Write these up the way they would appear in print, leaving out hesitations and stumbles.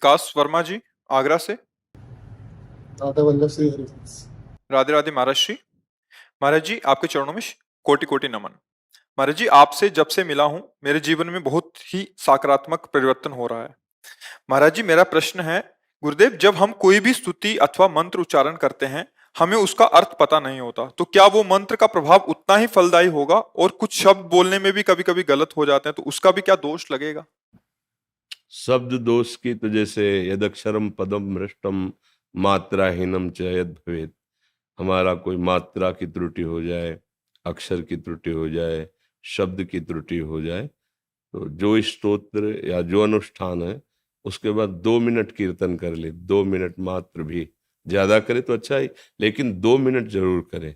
विकास वर्मा जी, आगरा से। दादा वल्लभ श्री हरिवंश। राधे राधे महाराज श्री। महाराज जी, आपके चरणों में कोटि कोटि नमन। महाराज जी, आपसे जब से मिला हूं, मेरे जीवन में बहुत ही सकारात्मक परिवर्तन हो रहा है। महाराज जी, मेरा प्रश्न है, गुरुदेव, जब हम कोई भी स्तुति अथवा मंत्र उच्चारण करते हैं, हमें उसका अर्थ पता नहीं होता, तो क्या वो मंत्र का प्रभाव उतना ही फलदायी होगा? और कुछ शब्द बोलने में भी कभी कभी गलत हो जाते हैं, तो उसका भी क्या दोष लगेगा? शब्द दोष की तो जैसे यदक्षरम पदम भ्रष्टम मात्राहीनम च यद भवेत्, हमारा कोई मात्रा की त्रुटि हो जाए, अक्षर की त्रुटि हो जाए, शब्द की त्रुटि हो जाए, तो जो स्तोत्र या जो अनुष्ठान है उसके बाद 2 मिनट कीर्तन कर ले, 2 मिनट मात्र भी, ज्यादा करे तो अच्छा ही, लेकिन 2 मिनट जरूर करे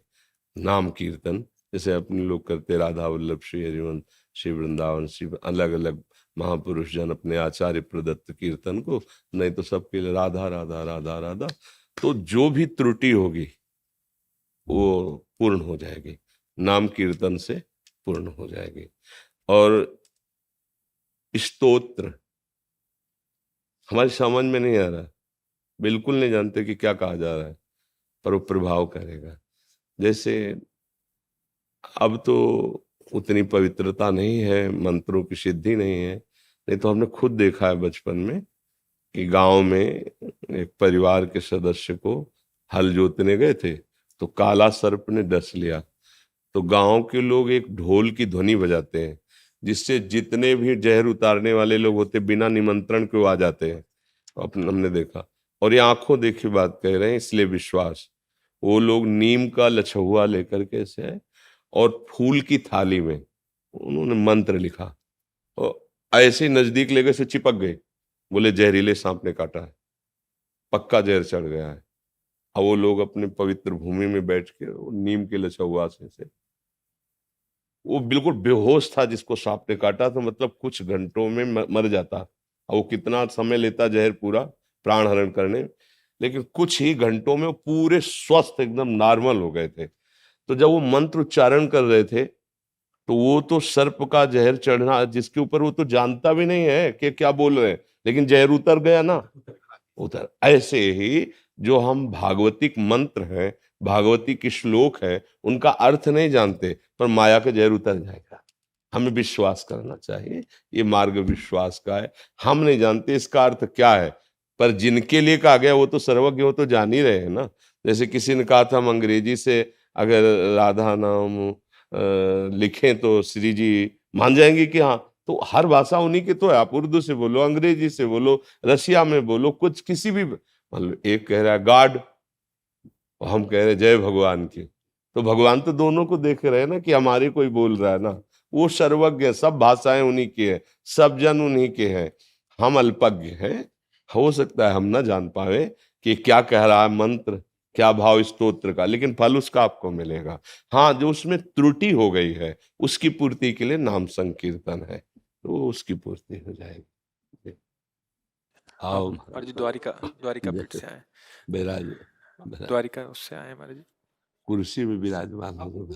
नाम कीर्तन। जैसे अपने लोग करते राधा वल्लभ श्री हरिवंश, श्री वृंदावन, श्री अलग अलग महापुरुष जन अपने आचार्य प्रदत्त कीर्तन को, नहीं तो सबके लिए राधा राधा राधा राधा। तो जो भी त्रुटि होगी वो पूर्ण हो जाएगी, नाम कीर्तन से पूर्ण हो जाएगी। और स्तोत्र हमारी समझ में नहीं आ रहा, बिल्कुल नहीं जानते कि क्या कहा जा रहा है, पर वो प्रभाव करेगा। जैसे अब तो उतनी पवित्रता नहीं है, मंत्रों की सिद्धि नहीं है, नहीं तो हमने खुद देखा है बचपन में कि गांव में एक परिवार के सदस्य को हल जोतने गए थे, तो काला सर्प ने डस लिया। तो गांव के लोग एक ढोल की ध्वनि बजाते हैं, जिससे जितने भी जहर उतारने वाले लोग होते बिना निमंत्रण के आ जाते हैं। हमने देखा, और ये आंखों देखी बात कह रहे हैं, इसलिए विश्वास। वो लोग नीम का लछुआ लेकर के से और फूल की थाली में उन्होंने मंत्र लिखा, और ऐसे ही नजदीक लेकर से चिपक गए। बोले जहरीले सांप ने काटा है, पक्का जहर चढ़ गया है। अब वो लोग अपने पवित्र भूमि में बैठ के नीम के लछुआ से वो बिल्कुल बेहोश था, जिसको सांप ने काटा, तो मतलब कुछ घंटों में मर जाता। अब वो कितना समय लेता जहर पूरा प्राण हरण करने, लेकिन कुछ ही घंटों में वो पूरे स्वस्थ एकदम नॉर्मल हो गए थे। तो जब वो मंत्र उच्चारण कर रहे थे, तो वो तो सर्प का जहर चढ़ना, जिसके ऊपर वो तो जानता भी नहीं है कि क्या बोल रहे हैं, लेकिन जहर उतर गया ना, उतर। ऐसे ही जो हम भागवतिक मंत्र हैं, भागवती के श्लोक है, उनका अर्थ नहीं जानते, पर माया का जहर उतर जाएगा। हमें विश्वास करना चाहिए, ये मार्ग विश्वास का है। हम नहीं जानते इसका अर्थ क्या है, पर जिनके लिए कहा गया वो तो सर्वज्ञ, वो तो जान ही रहे हैं ना। जैसे किसी ने कहा था हम अंग्रेजी से अगर राधा नाम लिखें तो श्री जी मान जाएंगे कि हाँ, तो हर भाषा उन्हीं की तो है। आप उर्दू से बोलो, अंग्रेजी से बोलो, रशिया में बोलो, कुछ किसी भी, मतलब एक कह रहा है गॉड और हम कह रहे हैं जय भगवान की, तो भगवान तो दोनों को देख रहे हैं ना कि हमारे कोई बोल रहा है ना। वो सर्वज्ञ है, सब भाषाएं उन्हीं की है, सब जन उन्हीं के हैं, हम अल्पज्ञ हैं। हो सकता है हम ना जान पाए कि क्या कह रहा है मंत्र, क्या भाव स्तोत्र का, लेकिन फल उसका आपको मिलेगा। हाँ, जो उसमें त्रुटि हो गई है उसकी पूर्ति के लिए नाम संकीर्तन है, तो उसकी पूर्ति हो जाएगी। आओ महाराज जी, द्वारिका द्वारिका पीठ से आए, बिराज, द्वारिका उससे आए महाराज जी। कुर्सी में विराजमान हो।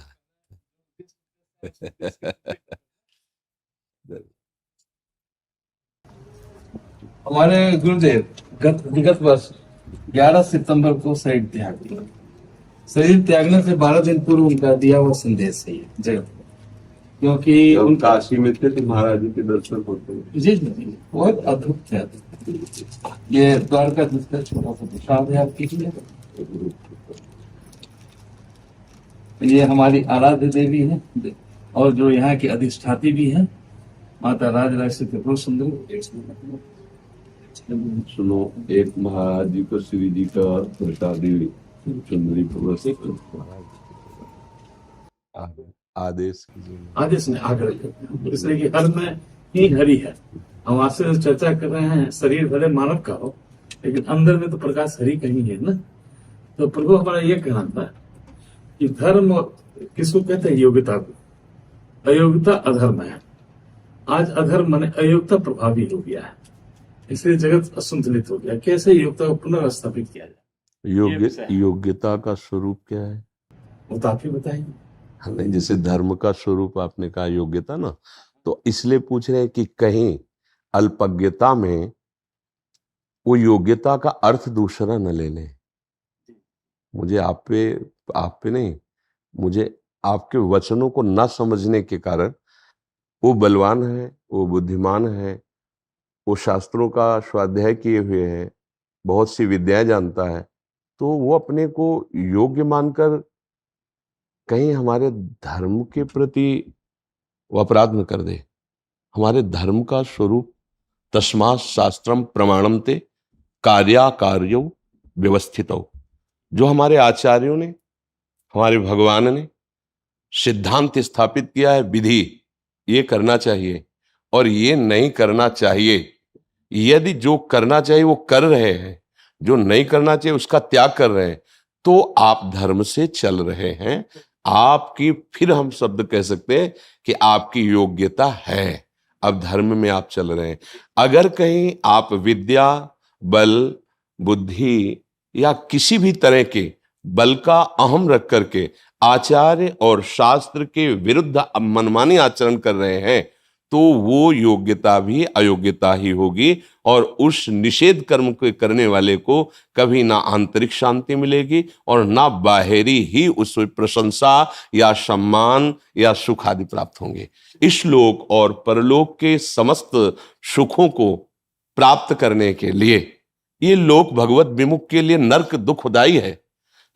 हमारे गुरुदेव विगत वर्ष 11 सितंबर को शरीर त्याग दिया। शरीर त्यागने से 12 दिन पूर्व उनका दिया हुआ संदेश है जगत, क्योंकि उनका काशी में थे तो महाराज जी के दर्शन होते हैं। जी बहुत अद्भुत थे। ये द्वारका जिसका छोटा सा प्रसाद है, आप कीजिए। ये हमारी आराध्य देवी है, और जो यहाँ की अधिष्ठाती भी है, माता राजराजेश्वरी त्रिपुर सुंदरी। सुनो, एक महाराज जी को श्री जी का प्रसादी सुंदरी आदेश ने आग्रह किया, इसलिए कि हर में ही हरि है। हम आपसे चर्चा कर रहे हैं, शरीर भले मानव का हो, लेकिन अंदर में तो प्रकाश हरि कहीं है ना। तो प्रभु हमारा ये कहना था कि धर्म किसको कहते हैं? योग्यता को। अयोग्यता अधर्म है। आज अधर्म माने अयोग्यता प्रभावी हो गया है, इसलिए जगत असंतुलित हो गया। कैसे योग्यता को पुनर्स्थापित किया जाए? योग्यता का स्वरूप क्या है वो तो आप ही बताएंगे। नहीं, जैसे धर्म का स्वरूप आपने कहा योग्यता ना, तो इसलिए पूछ रहे हैं कि कहीं अल्पज्ञता में वो योग्यता का अर्थ दूसरा न ले लें। मुझे आप पे नहीं, मुझे आपके वचनों को न समझने के कारण वो बलवान है, वो बुद्धिमान है, वो शास्त्रों का स्वाध्याय किए हुए है, बहुत सी विद्याएं जानता है, तो वो अपने को योग्य मानकर कहीं हमारे धर्म के प्रति वो अपराध न कर दे। हमारे धर्म का स्वरूप तस्मात् शास्त्रम प्रमाणम ते कार्याकार्यो व्यवस्थितो, जो हमारे आचार्यों ने, हमारे भगवान ने सिद्धांत स्थापित किया है, विधि, ये करना चाहिए और ये नहीं करना चाहिए। यदि जो करना चाहिए वो कर रहे हैं, जो नहीं करना चाहिए उसका त्याग कर रहे हैं, तो आप धर्म से चल रहे हैं। आपकी, फिर हम शब्द कह सकते हैं कि आपकी योग्यता है, अब धर्म में आप चल रहे हैं। अगर कहीं आप विद्या, बल, बुद्धि या किसी भी तरह के बल का अहम रख करके आचार्य और शास्त्र के विरुद्ध मनमानी आचरण कर रहे हैं, तो वो योग्यता भी अयोग्यता ही होगी और उस निषेध कर्म को करने वाले को कभी ना आंतरिक शांति मिलेगी और ना बाहरी ही उस प्रशंसा या सम्मान या सुख आदि प्राप्त होंगे। इस लोक और परलोक के समस्त सुखों को प्राप्त करने के लिए ये लोक भगवत विमुख के लिए नरक दुखदाई है,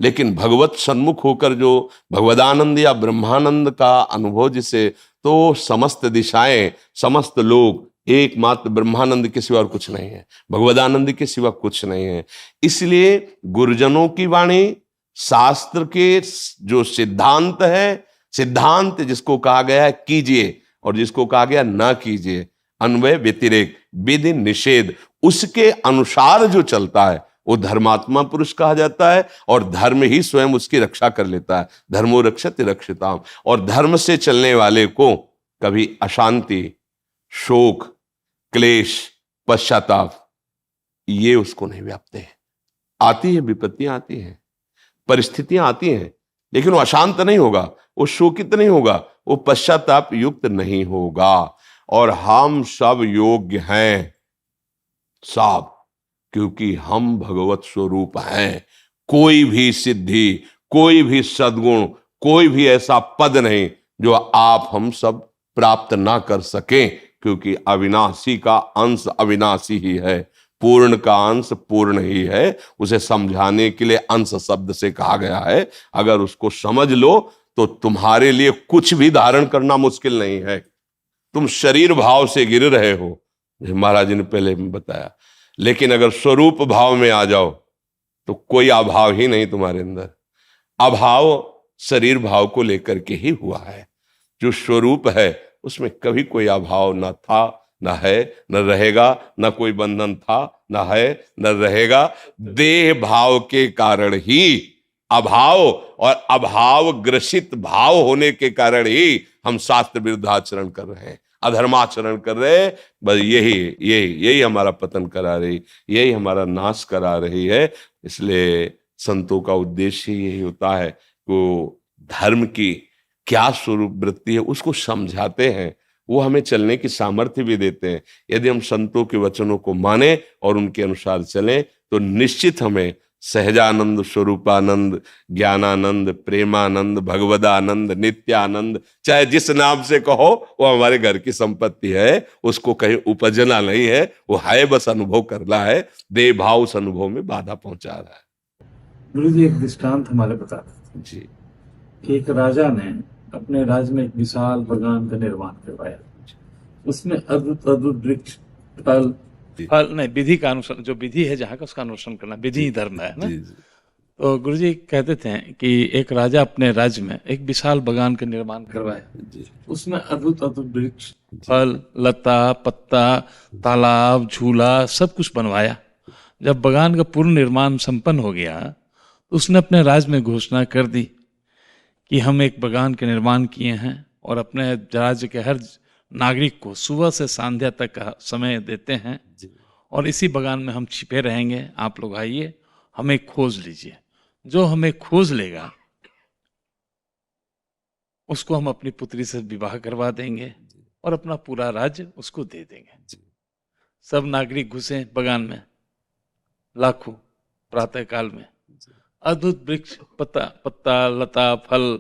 लेकिन भगवत सन्मुख होकर जो भगवदानंद या ब्रह्मानंद का अनुभव जिसे, तो समस्त दिशाएं, समस्त लोग एकमात्र ब्रह्मानंद के सिवा और कुछ नहीं है, भगवदानंद के सिवा कुछ नहीं है। इसलिए गुरुजनों की वाणी, शास्त्र के जो सिद्धांत है, सिद्धांत जिसको कहा गया है कीजिए और जिसको कहा गया ना कीजिए, अन्वय व्यतिरेक विधि निषेध, उसके अनुसार जो चलता है वो धर्मात्मा पुरुष कहा जाता है और धर्म ही स्वयं उसकी रक्षा कर लेता है। धर्मो रक्षति रक्षिताम। और धर्म से चलने वाले को कभी अशांति, शोक, क्लेश, पश्चाताप ये उसको नहीं व्यापते हैं। आती है, विपत्तियां आती हैं, परिस्थितियां आती हैं, लेकिन वो अशांत नहीं होगा, वो शोकित नहीं होगा, वो पश्चाताप युक्त नहीं होगा। और हम सब योग्य हैं, सब, क्योंकि हम भगवत स्वरूप हैं। कोई भी सिद्धि, कोई भी सद्गुण, कोई भी ऐसा पद नहीं जो आप हम सब प्राप्त ना कर सकें, क्योंकि अविनाशी का अंश अविनाशी ही है, पूर्ण का अंश पूर्ण ही है। उसे समझाने के लिए अंश शब्द से कहा गया है। अगर उसको समझ लो तो तुम्हारे लिए कुछ भी धारण करना मुश्किल नहीं है। तुम शरीर भाव से गिर रहे हो, महाराज जी ने पहले बताया, लेकिन अगर स्वरूप भाव में आ जाओ तो कोई अभाव ही नहीं तुम्हारे अंदर। अभाव शरीर भाव को लेकर के ही हुआ है। जो स्वरूप है उसमें कभी कोई अभाव ना था, ना है, न रहेगा, न कोई बंधन था, न है, न रहेगा। देह भाव के कारण ही अभाव और अभाव ग्रसित भाव होने के कारण ही हम शास्त्र विरुद्ध आचरण कर रहे हैं, अधर्माचरण कर रहे हैं। बस यही हमारा पतन करा रही, यही हमारा नाश करा रही है। इसलिए संतों का उद्देश्य यही होता है कि धर्म की क्या स्वरूप वृत्ति है उसको समझाते हैं, वो हमें चलने की सामर्थ्य भी देते हैं। यदि हम संतों के वचनों को माने और उनके अनुसार चलें तो निश्चित हमें सहजानंद, स्वरूपानंद, ज्ञानानंद, प्रेमानंद, भगवदानंद, नित्यानंद, चाहे जिस नाम से कहो, वो हमारे घर की संपत्ति है। उसको कहीं उपजना नहीं है, वो है बस अनुभव करना है। देह भाव उस अनुभव में बाधा पहुंचा रहा है। गुरु जी एक दृष्टांत हमारे बताते थे जी कि एक राजा ने अपने राज्य में एक विशाल बगान का निर्माण करवाया। उसमें अद्भुत अद्भुत वृक्ष, फल नहीं, विधि का अनुसरण, जो विधि है जहाँ का उसका अनुसरण करना, विधि ही धर्म है ना। तो गुरु जी कहते थे कि एक राजा अपने राज्य में एक विशाल बगान का निर्माण करवाया। उसमें अद्भुत अद्भुत वृक्ष, फल, लता, पत्ता, तालाब, झूला सब कुछ बनवाया। जब बगान का पूर्ण निर्माण संपन्न हो गया तो उसने अपने राज्य में घोषणा कर दी कि हम एक बगान के निर्माण किए हैं और अपने राज्य के हर नागरिक को सुबह से संध्या तक का समय देते हैं और इसी बगान में हम छिपे रहेंगे। आप लोग आइए, हमें खोज लीजिए, जो हमें खोज लेगा उसको हम अपनी पुत्री से विवाह करवा देंगे और अपना पूरा राज्य उसको दे देंगे। सब नागरिक घुसे बगान में, लाखों प्रातः काल में। अद्भुत वृक्ष, पत्ता पत्ता, लता, फल,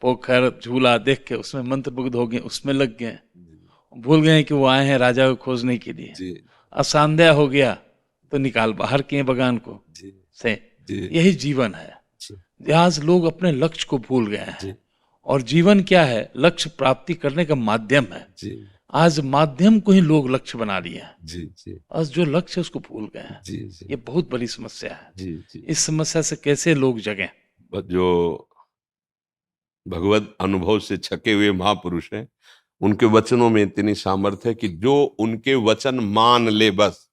पोखर, झूला देख के उसमें मंत्रमुग्ध हो गए, उसमें लग गए, भूल गए कि वो आए हैं राजा को खोजने के लिए। असंध्या हो गया तो निकाल बाहर किए बगान को से। यही जीवन है। आज लोग अपने लक्ष्य को भूल गए हैं। और जीवन क्या है? लक्ष्य प्राप्ति करने का माध्यम है। आज माध्यम को ही लोग लक्ष्य बना लिया है। आज जो लक्ष्य है उसको भूल गए हैं। ये बहुत बड़ी समस्या है। इस समस्या से कैसे लोग जगें? जो भगवत अनुभव से छके हुए महापुरुष हैं, उनके वचनों में इतनी सामर्थ्य है कि जो उनके वचन मान ले, बस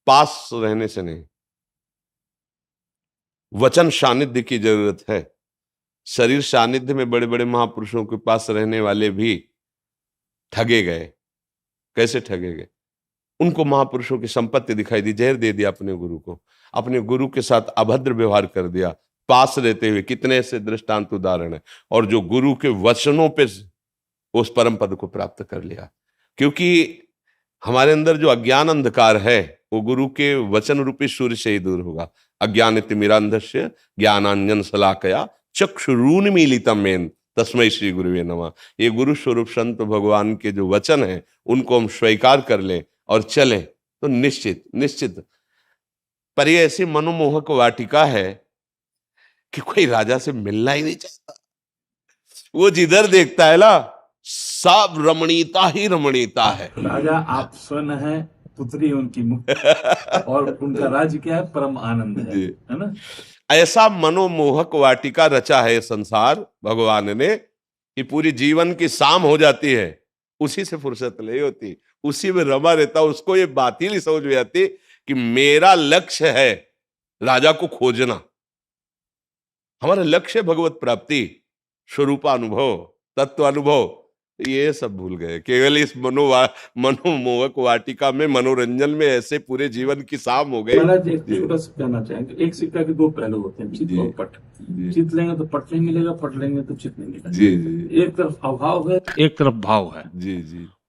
पास रहने से नहीं, वचन सानिध्य की जरूरत है। शरीर सानिध्य में बड़े बड़े महापुरुषों के पास रहने वाले भी ठगे गए। कैसे ठगे गए? उनको महापुरुषों की संपत्ति दिखाई दी, जहर दे दिया अपने गुरु को, अपने गुरु के साथ अभद्र व्यवहार कर दिया पास रहते हुए। कितने ऐसे दृष्टांत उदाहरण है। और जो गुरु के वचनों पे उस परम पद को प्राप्त कर लिया। क्योंकि हमारे अंदर जो अज्ञान अंधकार है वो गुरु के वचन रूपी सूर्य से ही दूर होगा। अज्ञान तिमिरांधस्य ज्ञानांजन शलाकया चक्षुरुन्मीलितम मेन तस्मै श्री गुरुवे नमः। ये गुरु स्वरूप संत भगवान के जो वचन है उनको हम स्वीकार कर लें और चलें तो निश्चित। पर ये ऐसी मनोमोहक वाटिका है कि कोई राजा से मिलना ही नहीं चाहता। वो जिधर देखता है ना, सब रमणीयता ही रमणीयता है। राजा आप स्वयं है, पुत्री उनकी मुक्ति, और उनका राज्य क्या है? परम आनंद है ना? ऐसा मनोमोहक वाटिका रचा है संसार भगवान ने कि पूरी जीवन की शाम हो जाती है, उसी से फुर्सत नहीं होती, उसी में रमा रहता। उसको ये बात ही नहीं समझ में आती कि मेरा लक्ष्य है राजा को खोजना। हमारा लक्ष्य है भगवत प्राप्ति, स्वरूपानुभव, तत्वानुभव। ये सब भूल गए। केवल इस मनोमोहक वाटिका में, मनोरंजन में ऐसे पूरे जीवन की शाम हो गई। महाराज एक छोटा सा कहना चाहेंगे, एक सिक्का के दो पहलू होते हैं, चित और पट। चित लेंगे तो पट नहीं मिलेगा, पट लेंगे तो चित नहीं मिलेगा। एक तरफ अभाव है, एक तरफ भाव है।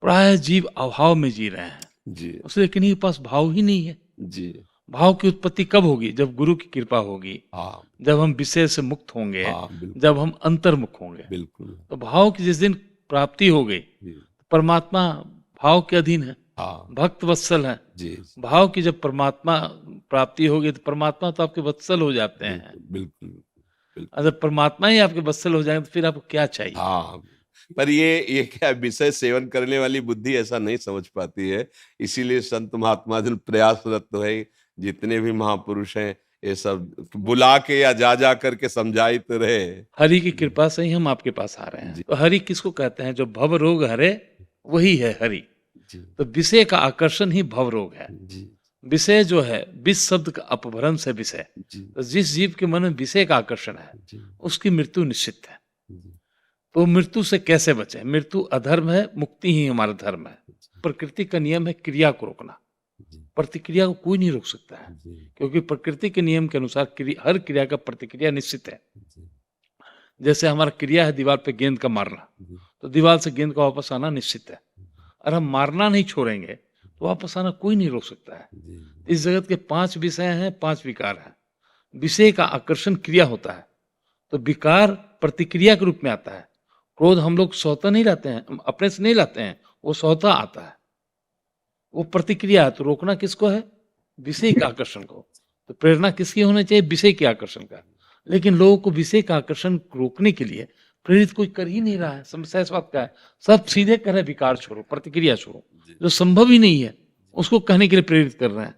प्राय जीव अभाव में जी रहे हैं उससे, लेकिन इनके पास भाव ही नहीं है। भाव की उत्पत्ति कब होगी? जब गुरु की कृपा होगी, जब हम विषय से मुक्त होंगे, जब हम अंतर्मुख होंगे। बिल्कुल। तो भाव की जिस दिन प्राप्ति हो गई, परमात्मा भाव के अधीन है, भक्त वत्सल है। भाव की जब परमात्मा प्राप्ति होगी तो परमात्मा तो आपके वत्सल हो जाते हैं। बिल्कुल। अगर परमात्मा ही आपके वत्सल हो जाएंगे तो फिर आपको क्या चाहिए? पर ये क्या विषय सेवन करने वाली बुद्धि ऐसा नहीं समझ पाती है। इसीलिए संत महात्मा जन प्रयासरत तो है, जितने भी महापुरुष हैं ये सब बुला के या जा करके समझाई तो रहे। हरि की कृपा से ही हम आपके पास आ रहे हैं। तो हरि किसको कहते हैं? जो भव रोग हरे वही है हरि। तो विषय का आकर्षण ही भव रोग है। विषय जो है, विष शब्द का अपभ्रंश है विषय। तो जिस जीव के मन में विषय का आकर्षण है उसकी मृत्यु निश्चित है। तो मृत्यु से कैसे बचे? मृत्यु अधर्म है, मुक्ति ही हमारा धर्म है। प्रकृति का नियम है क्रिया को रोकना, प्रतिक्रिया को कोई नहीं रोक सकता है। क्योंकि प्रकृति के नियम के अनुसार हर क्रिया का प्रतिक्रिया निश्चित है। जैसे हमारा क्रिया है दीवार पे गेंद का मारना, तो दीवार से गेंद का वापस आना निश्चित है। और हम मारना नहीं छोड़ेंगे तो वापस आना कोई नहीं रोक सकता है। इस जगत के 5 विषय हैं, 5 विकार हैं। विषय का आकर्षण क्रिया होता है, तो विकार प्रतिक्रिया के रूप में आता है। क्रोध हम लोग स्वतः नहीं लाते हैं, अपने से नहीं लाते हैं, वो स्वतः आता है, वो प्रतिक्रिया है। तो रोकना किसको है? विषय का आकर्षण को। तो प्रेरणा किसकी होनी चाहिए? विषय के आकर्षण का। लेकिन लोगों को विषय का आकर्षण रोकने के लिए प्रेरित कोई कर ही नहीं रहा है। समस्या इस बात का है, सब सीधे कह रहे विकार छोड़ो, प्रतिक्रिया छोड़ो, जो संभव ही नहीं है उसको कहने के लिए प्रेरित कर रहे हैं।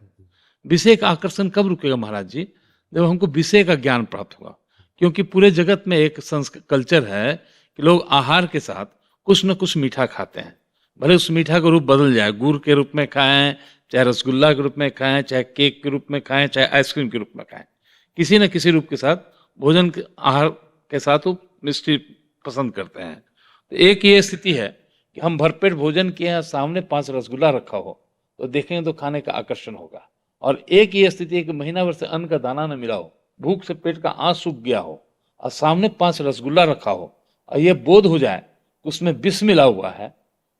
विषय का आकर्षण कब रुकेगा महाराज जी? जब हमको विषय का ज्ञान प्राप्त होगा। क्योंकि पूरे जगत में एक कल्चर है कि लोग आहार के साथ कुछ न कुछ मीठा खाते हैं। भले उस मीठा का रूप बदल जाए, गुड़ के रूप में खाएं, चाहे रसगुल्ला के रूप में खाएं, चाहे केक के रूप में खाएं, चाहे आइसक्रीम के रूप में खाएं, किसी न किसी रूप के साथ भोजन के आहार के साथ वो मिष्टी पसंद करते हैं। तो एक ये स्थिति है कि हम भरपेट भोजन किए हैं, सामने 5 रसगुल्ला रखा हो तो देखेंगे तो खाने का आकर्षण होगा। और एक ये स्थिति है कि महीना भर से अन्न का दाना न मिला हो, भूख से पेट का आंच सूख गया हो और सामने 5 रसगुल्ला रखा हो और ये बोध हो जाए कि उसमें विष मिला हुआ है।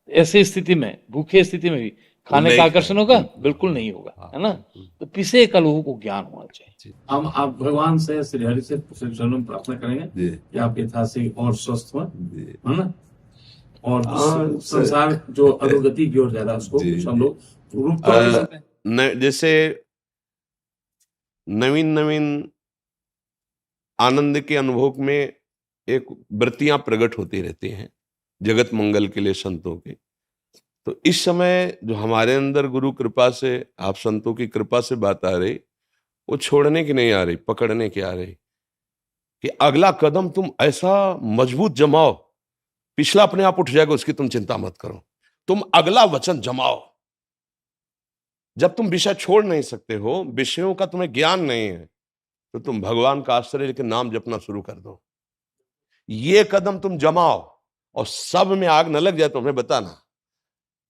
ऐसी स्थिति में, भूखे स्थिति में भी खाने नहीं का खाएगा। आकर्षण होगा, बिल्कुल नहीं होगा, है ना। तो पिसे का लोगों को ज्ञान होना चाहिए। हम आप भगवान से श्री हरि से चरणों में प्रार्थना करेंगे जी कि आप यथासी और स्वस्थ हो, जी है ना। और हाँ, संसार जो अधोगति की ओर जा रहा है उसको जी, कुछ हम जी। लोग रूप तो दे सकते हैं। जैसे नवीन नवीन आनंद के अनुभव में एक वृत्तियां प्रकट होती रहती हैं जगत मंगल के लिए संतों के। तो इस समय जो हमारे अंदर गुरु कृपा से, आप संतों की कृपा से बात आ रही, वो छोड़ने की नहीं आ रही, पकड़ने की आ रही कि अगला कदम तुम ऐसा मजबूत जमाओ, पिछला अपने आप उठ जाएगा, उसकी तुम चिंता मत करो, तुम अगला वचन जमाओ। जब तुम विषय छोड़ नहीं सकते हो, विषयों का तुम्हें ज्ञान नहीं है, तो तुम भगवान का आश्रय लेकर नाम जपना शुरू कर दो। ये कदम तुम जमाओ और सब में आग न लग जाए तो हमें बताना।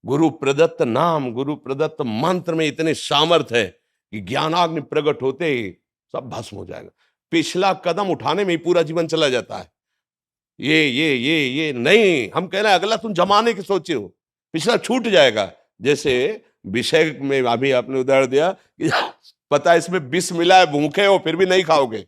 गुरु प्रदत्त नाम, गुरु प्रदत्त मंत्र में इतने सामर्थ्य है कि ज्ञानाग्नि प्रकट होते ही सब भस्म हो जाएगा। पिछला कदम उठाने में ही पूरा जीवन चला जाता है। ये नहीं, हम कह रहे हैं अगला तुम जमाने की सोचे हो, पिछला छूट जाएगा। जैसे विषय में अभी आपने उदाहरण दिया कि पता है इसमें विष मिला है, भूखे हो फिर भी नहीं खाओगे,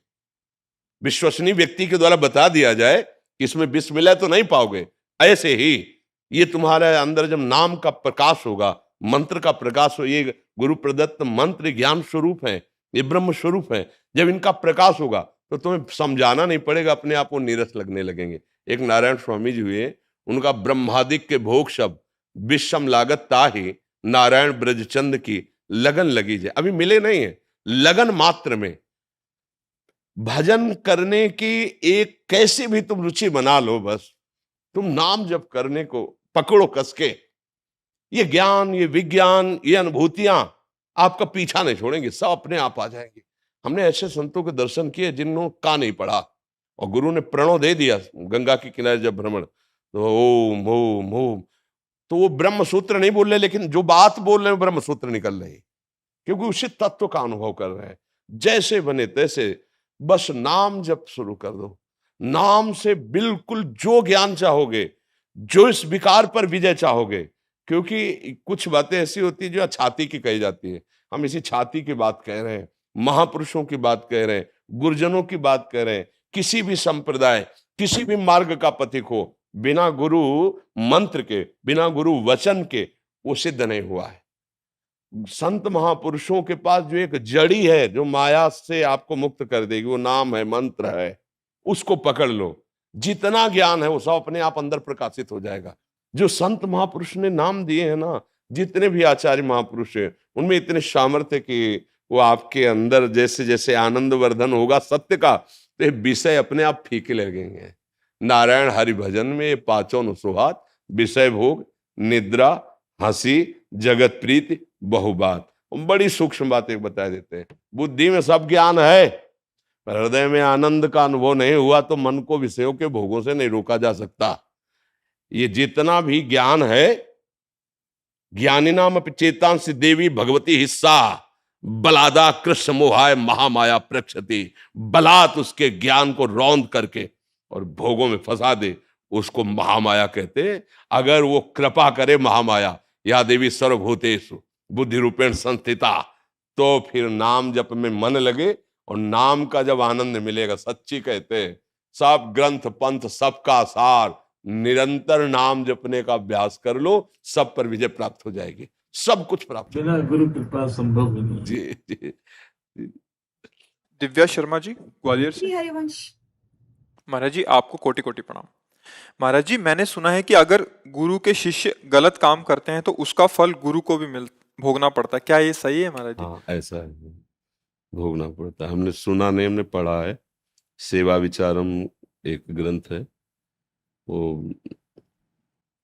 विश्वसनीय व्यक्ति के द्वारा बता दिया जाए कि इसमें विष मिला है तो नहीं पाओगे। ऐसे ही ये तुम्हारे अंदर जब नाम का प्रकाश होगा, मंत्र का प्रकाश हो, ये गुरु प्रदत्त मंत्र ज्ञान स्वरूप है, ये ब्रह्म स्वरूप है, जब इनका प्रकाश होगा तो तुम्हें समझाना नहीं पड़ेगा, अपने आप वो नीरस लगने लगेंगे। एक नारायण स्वामी जी हुए, उनका ब्रह्मादिक के भोग शब्द विषम लागत ताहि नारायण ब्रजचंद की लगन लगी जाए। अभी मिले नहीं है, लगन मात्र में भजन करने की एक कैसी भी तुम रुचि बना लो, बस तुम नाम जप करने को पकड़ो कसके। ये ज्ञान, ये विज्ञान, ये अनुभूतियां आपका पीछा नहीं छोड़ेंगे, सब अपने आप आ जाएंगे। हमने ऐसे संतों के दर्शन किए जिन्होंने का नहीं पढ़ा और गुरु ने प्रणव दे दिया गंगा के किनारे जब भ्रमण, तो ओम ओम ओम, तो वो ब्रह्म सूत्र नहीं बोल रहे, लेकिन जो बात बोल रहे हैं ब्रह्म सूत्र निकल रही, क्योंकि उसी तत्व का अनुभव कर रहे हैं। जैसे बने तैसे बस नाम जप शुरू कर दो। नाम से बिल्कुल जो ज्ञान चाहोगे, जो इस विकार पर विजय चाहोगे, क्योंकि कुछ बातें ऐसी होती है जो छाती की कही जाती है, हम इसी छाती की बात कह रहे हैं, महापुरुषों की बात कह रहे हैं, गुरुजनों की बात कह रहे हैं। किसी भी संप्रदाय, किसी भी मार्ग का पथिक हो, बिना गुरु मंत्र के, बिना गुरु वचन के वो सिद्ध नहीं हुआ है। संत महापुरुषों के पास जो एक जड़ी है जो माया से आपको मुक्त कर देगी, वो नाम है, मंत्र है, उसको पकड़ लो। जितना ज्ञान है वो सब अपने आप अंदर प्रकाशित हो जाएगा। जो संत महापुरुष ने नाम दिए हैं ना, जितने भी आचार्य महापुरुष हैं, उनमें इतने सामर्थ्य कि वो आपके अंदर जैसे जैसे आनंद वर्धन होगा सत्य का, तो ये विषय अपने आप फीके लगेंगे। नारायण हरि भजन में ये पांचों अनुसुहात, विषय भोग, निद्रा, हंसी, जगत प्रीति, बहुबात, बड़ी सूक्ष्म बातें बता देते हैं। बुद्धि में सब ज्ञान है, पर हृदय में आनंद का अनुभव नहीं हुआ तो मन को विषयों के भोगों से नहीं रोका जा सकता। ये जितना भी ज्ञान है, ज्ञानी नाम चेतांसी देवी भगवती हिस्सा बलादा कृष्ण मोहाय महामाया प्रक्षति। बलात् उसके ज्ञान को रौंद करके और भोगों में फंसा दे, उसको महामाया कहते। अगर वो कृपा करे महामाया, या देवी सर्वभूतेषु बुद्धि रूपेण संस्थिता, तो फिर नाम जप में मन लगे और नाम का जब आनंद मिलेगा, सच्ची कहते हैं, सब ग्रंथ पंथ सबका सार, निरंतर नाम जपने का अभ्यास कर लो, सब पर विजय प्राप्त हो जाएगी, सब कुछ प्राप्त हो बिना गुरु कृपा संभव ही नहीं है। जी जी। दिव्या शर्मा जी ग्वालियर से। जी हरिवंश। महाराज जी आपको कोटि कोटि प्रणाम। महाराज जी मैंने सुना है कि अगर गुरु के शिष्य गलत काम करते हैं तो उसका फल गुरु को भी भोगना पड़ता है, क्या ये सही है महाराज जी? हाँ ऐसा है, भोगना पड़ता है। हमने सुना नहीं, हमने पढ़ा है। सेवा विचारम एक ग्रंथ है, वो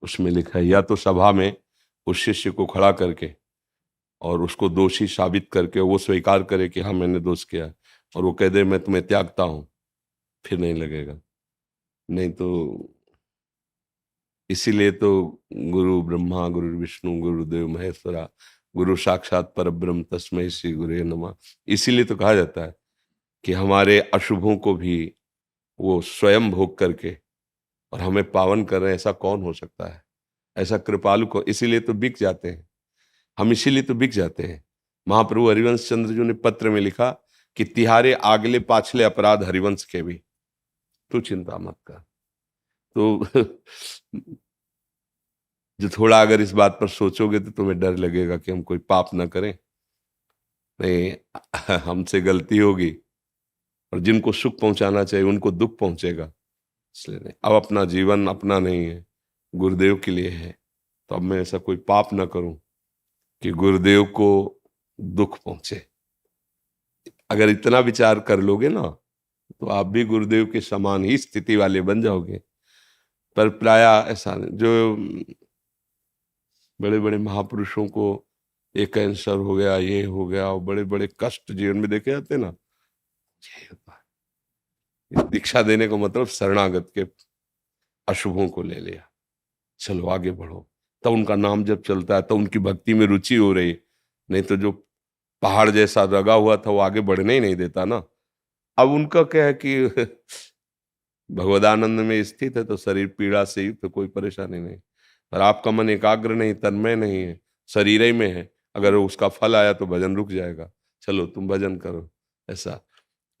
उसमें लिखा है, या तो सभा में उस शिष्य को खड़ा करके और उसको दोषी साबित करके वो स्वीकार करे कि हाँ मैंने दोष किया, और वो कह दे मैं तुम्हें त्यागता हूं, फिर नहीं लगेगा। नहीं तो इसीलिए तो गुरु ब्रह्मा गुरु विष्णु गुरुदेव महेश्वरा गुरु साक्षात परब्रह्म तस्मै श्री गुरुवे नमः, इसीलिए तो कहा जाता है कि हमारे अशुभों को भी वो स्वयं भोग करके और हमें पावन कर रहे हैं। ऐसा कौन हो सकता है, ऐसा कृपालु को, इसीलिए तो बिक जाते हैं। हम इसीलिए तो बिक जाते हैं। महाप्रभु हरिवंश चंद्र जी ने पत्र में लिखा कि तिहारे आगले पाछले अपराध हरिवंश के भी, तू चिंता मत कर। तो जो थोड़ा अगर इस बात पर सोचोगे तो तुम्हें डर लगेगा कि हम कोई पाप ना करें, नहीं हमसे गलती होगी और जिनको सुख पहुंचाना चाहिए उनको दुख पहुंचेगा, इसलिए नहीं। अब अपना जीवन अपना नहीं है, गुरुदेव के लिए है, तो अब मैं ऐसा कोई पाप ना करूं कि गुरुदेव को दुख पहुंचे। अगर इतना विचार कर लोगे ना तो आप भी गुरुदेव के समान ही स्थिति वाले बन जाओगे। पर प्राय ऐसा नहीं, जो बड़े बड़े महापुरुषों को एक कैंसर हो गया, ये हो गया, और बड़े बड़े कष्ट जीवन में देखे जाते ना, यही होता है। दीक्षा देने का मतलब शरणागत के अशुभों को ले लिया, चलो आगे बढ़ो, तब उनका नाम जब चलता है तो उनकी भक्ति में रुचि हो रही, नहीं तो जो पहाड़ जैसा लगा हुआ था वो आगे बढ़ने ही नहीं देता ना। अब उनका क्या है कि भगवदानंद में स्थित है तो शरीर पीड़ा से युक्त, तो कोई परेशानी नहीं। पर आपका मन एकाग्र नहीं, तन्मय नहीं है, शरीर ही में है, अगर उसका फल आया तो भजन रुक जाएगा। चलो तुम भजन करो। ऐसा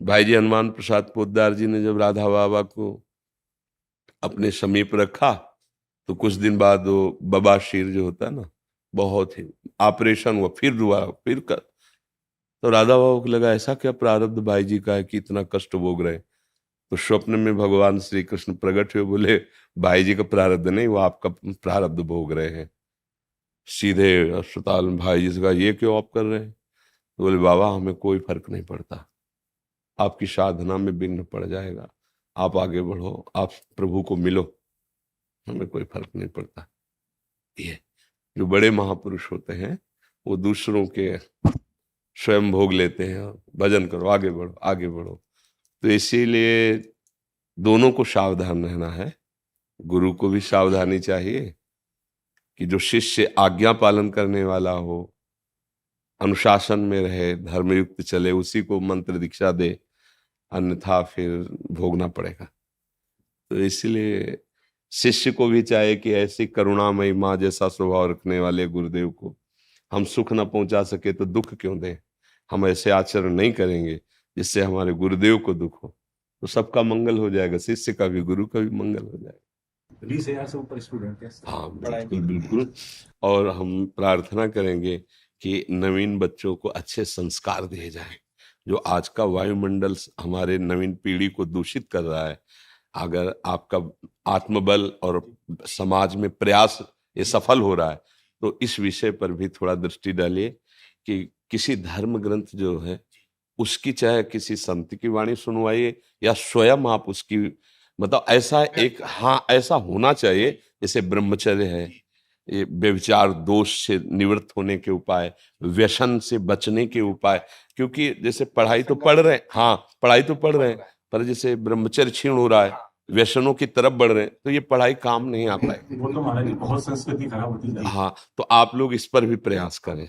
भाई जी हनुमान प्रसाद पोद्दार जी ने जब राधा बाबा को अपने समीप रखा तो कुछ दिन बाद वो बबाशीर जो होता है ना, बहुत ही ऑपरेशन हुआ, फिर हुआ, फिर कर, तो राधा बाबा को लगा ऐसा क्या प्रारब्ध भाई जी का है कि इतना कष्ट भोग रहे हैं। तो स्वप्न में भगवान श्री कृष्ण प्रकट हुए, बोले भाई जी का प्रारब्ध नहीं, वो आपका प्रारब्ध भोग रहे हैं। सीधे अस्पताल में भाई जी से कहा ये क्यों आप कर रहे हैं? तो बोले बाबा हमें कोई फर्क नहीं पड़ता, आपकी साधना में विघ्न पड़ जाएगा, आप आगे बढ़ो, आप प्रभु को मिलो, हमें कोई फर्क नहीं पड़ता। ये जो बड़े महापुरुष होते हैं वो दूसरों के स्वयं भोग लेते हैं, भजन करो, आगे बढ़ो, आगे बढ़ो। तो इसीलिए दोनों को सावधान रहना है, गुरु को भी सावधानी चाहिए कि जो शिष्य आज्ञा पालन करने वाला हो, अनुशासन में रहे, धर्मयुक्त चले, उसी को मंत्र दीक्षा दे, अन्यथा फिर भोगना पड़ेगा। तो इसलिए शिष्य को भी चाहे कि ऐसी करुणामयी माँ जैसा स्वभाव रखने वाले गुरुदेव को हम सुख न पहुंचा सके तो दुख क्यों दें। हम ऐसे आचरण नहीं करेंगे जिससे हमारे गुरुदेव को दुख हो, तो सबका मंगल हो जाएगा, शिष्य का भी गुरु का भी मंगल हो जाएगा। 20,000 से ऊपर स्टूडेंट है। हाँ बिल्कुल बिल्कुल। और हम प्रार्थना करेंगे कि नवीन बच्चों को अच्छे संस्कार दिए जाएं। जो आज का वायुमंडल हमारे नवीन पीढ़ी को दूषित कर रहा है, अगर आपका आत्मबल और समाज में प्रयास ये सफल हो रहा है तो इस विषय पर भी थोड़ा दृष्टि डालिए कि किसी धर्म ग्रंथ जो है उसकी चाहे किसी संत की वाणी सुनवाइए या स्वयं आप उसकी, मतलब ऐसा एक, हाँ ऐसा होना चाहिए जैसे ब्रह्मचर्य है, ये व्यभिचार दोष से निवृत्त होने के उपाय, व्यसन से बचने के उपाय। क्योंकि जैसे पढ़ाई तो पढ़ रहे हैं, हाँ पढ़ाई तो पढ़ रहे हैं, पर जैसे ब्रह्मचर्य क्षीण हो रहा है, व्यसनों की तरफ बढ़ रहे हैं, तो ये पढ़ाई काम नहीं आ पाएगी। वो तो महाराज जी बहुत संस्कृति खराब होती जा रही है। हाँ तो आप लोग इस पर भी प्रयास करें,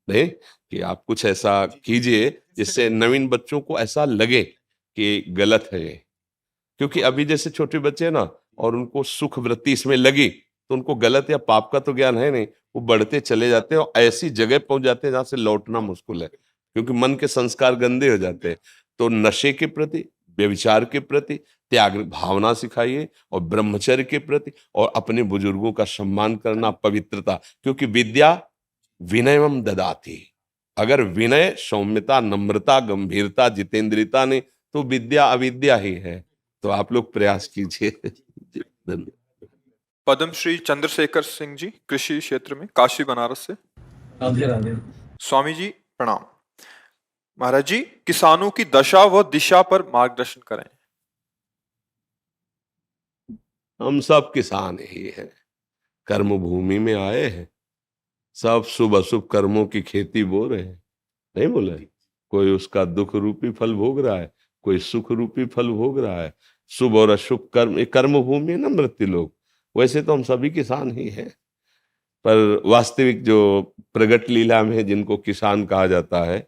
नहीं कि आप कुछ ऐसा कीजिए जिससे नवीन बच्चों को ऐसा लगे कि गलत है ये। क्योंकि अभी जैसे छोटे बच्चे हैं ना और उनको सुख वृत्ति इसमें लगी तो उनको गलत या पाप का तो ज्ञान है नहीं, वो बढ़ते चले जाते हैं और ऐसी जगह पहुंच जाते हैं जहां से लौटना मुश्किल है, क्योंकि मन के संस्कार गंदे हो जाते हैं। तो नशे के प्रति, व्यभिचार के प्रति त्याग भावना सिखाइए और ब्रह्मचर्य के प्रति और अपने बुजुर्गों का सम्मान करना, पवित्रता, क्योंकि विद्या विनयम ददाती। अगर विनय, सौम्यता, नम्रता, गंभीरता, जितेंद्रियता नहीं तो विद्या अविद्या ही है। तो आप लोग प्रयास कीजिए। धन्यवाद। पद्मश्री चंद्रशेखर सिंह जी, कृषि क्षेत्र में, काशी बनारस से। राधे राधे। स्वामी जी प्रणाम। महाराज जी, किसानों की दशा व दिशा पर मार्गदर्शन करें। हम सब किसान ही हैं, कर्म भूमि में आए हैं, सब शुभ अशुभ कर्मों की खेती बो रहे हैं, नहीं बोले? कोई उसका दुख रूपी फल भोग रहा है, कोई सुख रूपी फल भोग रहा है। शुभ और अशुभ कर्म, ये कर्म भूमि है ना मृत्यु लोग। वैसे तो हम सभी किसान ही हैं, पर वास्तविक जो प्रगट लीला में जिनको किसान कहा जाता है,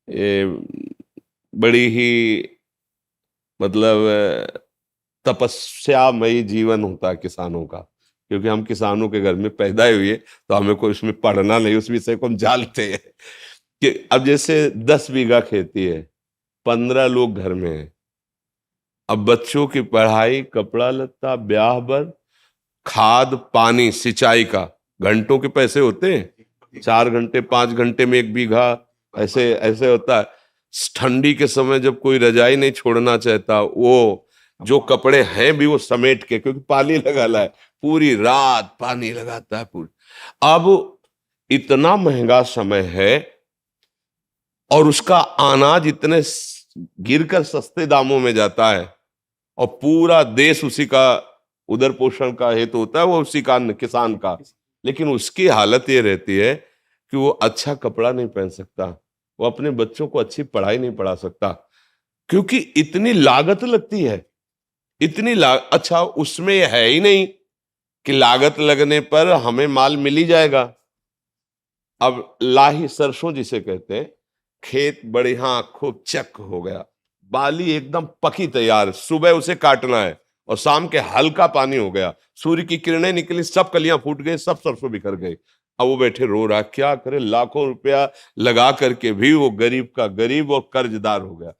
ये बड़ी ही मतलब तपस्यामयी जीवन होता है किसानों का। क्योंकि हम किसानों के घर में पैदा हुए, तो हमें कोई उसमें पढ़ना नहीं, उस विषय को हम जानते हैं कि अब जैसे 10 बीघा खेती है, 15 लोग घर में हैं, अब बच्चों की पढ़ाई, कपड़ा लत्ता, ब्याह बर, खाद पानी, सिंचाई का घंटों के पैसे होते हैं, 4 घंटे 5 घंटे में 1 बीघा, ऐसे ऐसे होता है। ठंडी के समय जब कोई रजाई नहीं छोड़ना चाहता, वो जो कपड़े हैं भी वो समेट के, क्योंकि पानी लगा है, पूरी रात पानी लगाता है पूरी। अब इतना महंगा समय है और उसका अनाज इतने गिरकर सस्ते दामों में जाता है, और पूरा देश उसी का उदर पोषण का हेतु होता है, वो उसी का किसान का। लेकिन उसकी हालत ये रहती है कि वो अच्छा कपड़ा नहीं पहन सकता, वो अपने बच्चों को अच्छी पढ़ाई नहीं पढ़ा सकता, क्योंकि इतनी लागत लगती है, अच्छा उसमें यह है ही नहीं कि लागत लगने पर हमें माल मिल ही जाएगा। अब लाही सरसों जिसे कहते हैं, खेत बढ़िया खूब चक हो गया, बाली एकदम पकी तैयार, सुबह उसे काटना है और शाम के हल्का पानी हो गया, सूर्य की किरणें निकली, सब कलियां फूट गई, सब सरसों बिखर गई। अब वो बैठे रो रहा, क्या करे, लाखों रुपया लगा करके भी वो गरीब का गरीब और कर्जदार हो गया।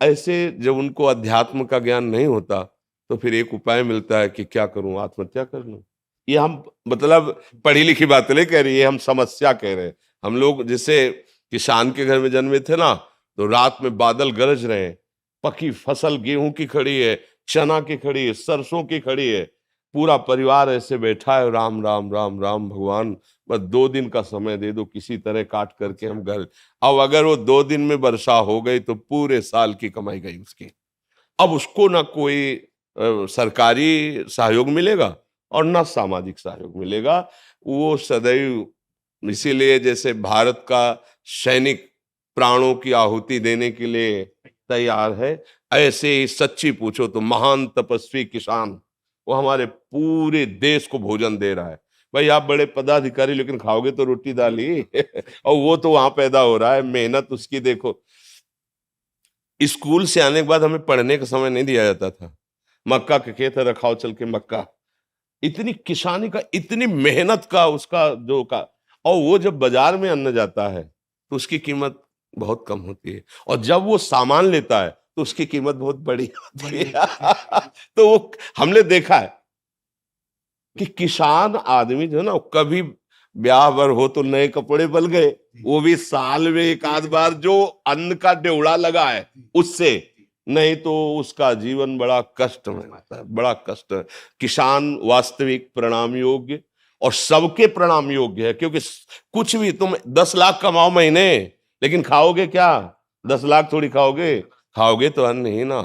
ऐसे जब उनको अध्यात्म का ज्ञान नहीं होता, तो फिर एक उपाय मिलता है कि क्या करूं, आत्महत्या कर लूं। ये हम मतलब पढ़ी लिखी बात नहीं कह रही है, हम समस्या कह रहे हैं। हम लोग जैसे किसान के घर में जन्मे थे ना, तो रात में बादल गरज रहे हैं, पकी फसल गेहूं की खड़ी है, चना की खड़ी है, सरसों की खड़ी है, पूरा परिवार ऐसे बैठा है, राम राम राम राम भगवान, बस 2 दिन का समय दे दो, किसी तरह काट करके हम घर। अब अगर वो 2 दिन में वर्षा हो गई तो पूरे साल की कमाई गई उसकी। अब उसको ना कोई सरकारी सहयोग मिलेगा और ना सामाजिक सहयोग मिलेगा। वो सदैव, इसीलिए जैसे भारत का सैनिक प्राणों की आहुति देने के लिए तैयार है, ऐसे ही सच्ची पूछो तो महान तपस्वी किसान, वो हमारे पूरे देश को भोजन दे रहा है। भाई आप बड़े पदाधिकारी, लेकिन खाओगे तो रोटी दाल ही और वो तो वहां पैदा हो रहा है, मेहनत उसकी देखो। स्कूल से आने के बाद हमें पढ़ने का समय नहीं दिया जाता था, मक्का के खेत है, रखाओ चल के मक्का। इतनी किसानी का, इतनी मेहनत का उसका जो का, और वो जब बाजार में अन्न जाता है तो उसकी कीमत बहुत कम होती है, और जब वो सामान लेता है तो उसकी कीमत बहुत बड़ी होती है। तो वो हमने देखा है कि किसान आदमी जो है ना, कभी ब्याह बर हो तो नए कपड़े बल गए, वो भी साल में एक आध बार जो अन्न का ड्योढ़ा लगा है उससे, नहीं तो उसका जीवन बड़ा कष्ट में रहता है, बड़ा कष्ट है। किसान वास्तविक प्रणाम योग्य और सबके प्रणाम योग्य है, क्योंकि कुछ भी तुम 10 लाख कमाओ महीने, लेकिन खाओगे क्या? 10 लाख थोड़ी खाओगे, खाओगे तो अन्न ही ना।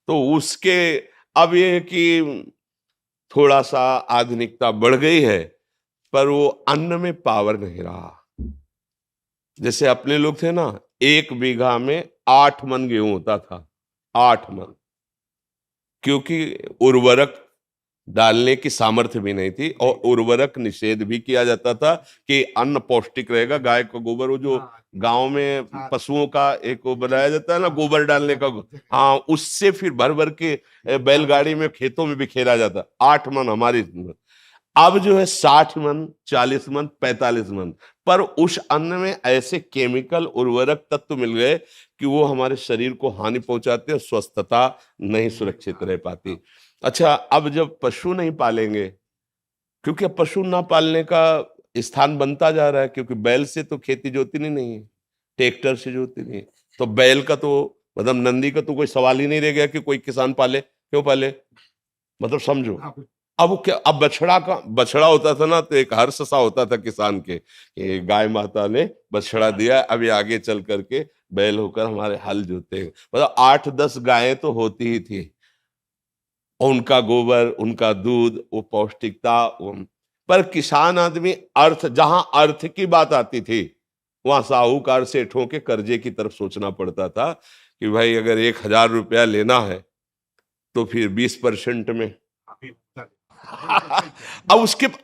तो उसके अब ये है कि थोड़ा सा आधुनिकता बढ़ गई है, पर वो अन्न में पावर नहीं रहा। जैसे अपने लोग थे ना, 1 बीघा में 8 मन गेहूं होता था, 8 मन, क्योंकि उर्वरक डालने की सामर्थ्य भी नहीं थी और उर्वरक निषेध भी किया जाता था कि अन्न पौष्टिक रहेगा। गाय का गोबर, वो जो गांव में पशुओं का एक वो बनाया जाता है ना, गोबर डालने का, हाँ, उससे फिर भर भर के बैलगाड़ी में खेतों में बिखेरा जाता। 8 मन हमारी, अब जो है 60 मन, 40 मन, 45 मन, पर उस अन्न में ऐसे केमिकल उर्वरक तत्व मिल गए कि वो हमारे शरीर को हानि पहुंचाते हैं, स्वस्थता नहीं सुरक्षित रह पाती। अच्छा, अब जब पशु नहीं पालेंगे, क्योंकि अब पशु ना पालने का स्थान बनता जा रहा है, क्योंकि बैल से तो खेती जोती नहीं है, ट्रैक्टर से जोती नहीं है, तो बैल का तो मतलब नंदी का तो कोई सवाल ही नहीं रह गया कि कोई किसान पाले। क्यों पाले, मतलब समझो। अब क्या, अब बछड़ा होता था ना, तो एक हर्ष सा होता था किसान के कि गाय माता ने बछड़ा दिया, अभी आगे चल करके बैल होकर हमारे हल जोते। मतलब 8-10 गायें तो होती ही थी, उनका गोबर, उनका दूध, वो पौष्टिकता। पर किसान आदमी अर्थ, जहां अर्थ की बात आती थी, वहां साहूकार सेठों के कर्जे की तरफ सोचना पड़ता था कि भाई अगर 1000 रुपया लेना है तो फिर 20% में अब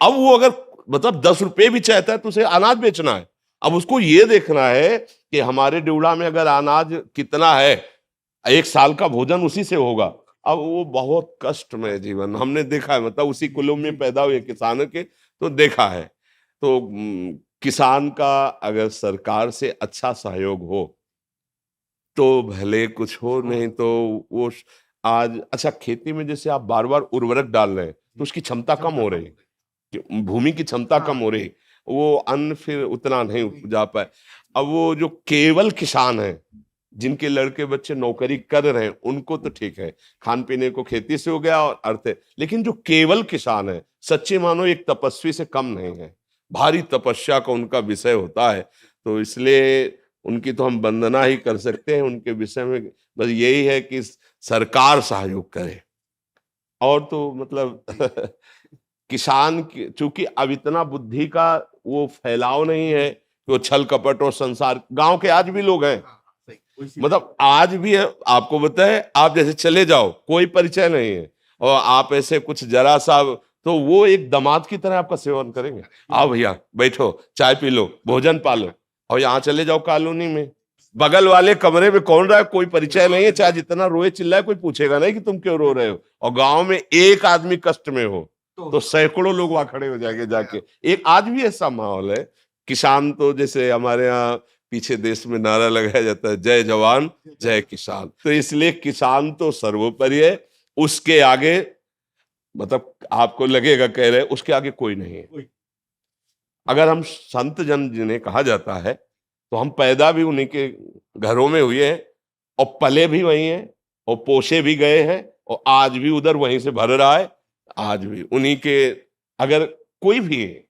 वो अगर मतलब 10 रुपए भी चाहता है तो उसे अनाज बेचना है। अब उसको ये देखना है कि हमारे ड्योढ़ा में अगर अनाज कितना है, 1 साल का भोजन उसी से होगा। अब वो बहुत कष्टमय जीवन हमने देखा है, मतलब उसी कुलों में पैदा हुए किसानों के, तो देखा है। तो किसान का अगर सरकार से अच्छा सहयोग हो तो भले कुछ हो, नहीं तो वो आज अच्छा खेती में जैसे आप बार बार उर्वरक डाल रहे हैं तो उसकी क्षमता कम हो रही है, कि भूमि की क्षमता कम हो रही, वो अन्न फिर उतना नहीं उपजा पाए। अब वो जो केवल किसान है, जिनके लड़के बच्चे नौकरी कर रहे हैं, उनको तो ठीक है, खान पीने को खेती से हो गया और अर्थ है। लेकिन जो केवल किसान है, सच्चे मानो एक तपस्वी से कम नहीं है, भारी तपस्या का उनका विषय होता है। तो इसलिए उनकी तो हम वंदना ही कर सकते हैं। उनके विषय में बस यही है कि सरकार सहयोग करे। और तो मतलब किसान की चूंकि अब इतना बुद्धि का वो फैलाव नहीं है कि वो छल कपट और संसार, गांव के आज भी लोग हैं, मतलब आज भी है। आपको बताए, आप जैसे चले जाओ, कोई परिचय नहीं है, और आप ऐसे कुछ जरा सा, तो वो एक दामाद की तरह आपका सेवन करेंगे। आओ भैया बैठो, चाय पी लो, भोजन पालो। और यहाँ चले जाओ कॉलोनी में, बगल वाले कमरे में कौन रहा है, कोई परिचय नहीं है, चाहे जितना रोए चिल्लाए कोई पूछेगा नहीं कि तुम क्यों रो रहे हो। और गांव में एक आदमी कष्ट में हो तो सैकड़ों लोग वहां खड़े हो जाएंगे जाके। एक आज भी ऐसा माहौल है। किसान तो जैसे हमारे यहाँ पीछे देश में नारा लगाया जाता है, जय जवान जय किसान, तो इसलिए किसान तो सर्वोपरि है। उसके आगे मतलब आपको लगेगा कह रहे उसके आगे कोई नहीं है। अगर हम संत जन जिन्हें कहा जाता है, तो हम पैदा भी उन्हीं के घरों में हुए हैं और पले भी वहीं हैं और पोसे भी गए हैं और आज भी उधर वहीं से भर रहा है। आज भी उन्हीं के, अगर कोई भी है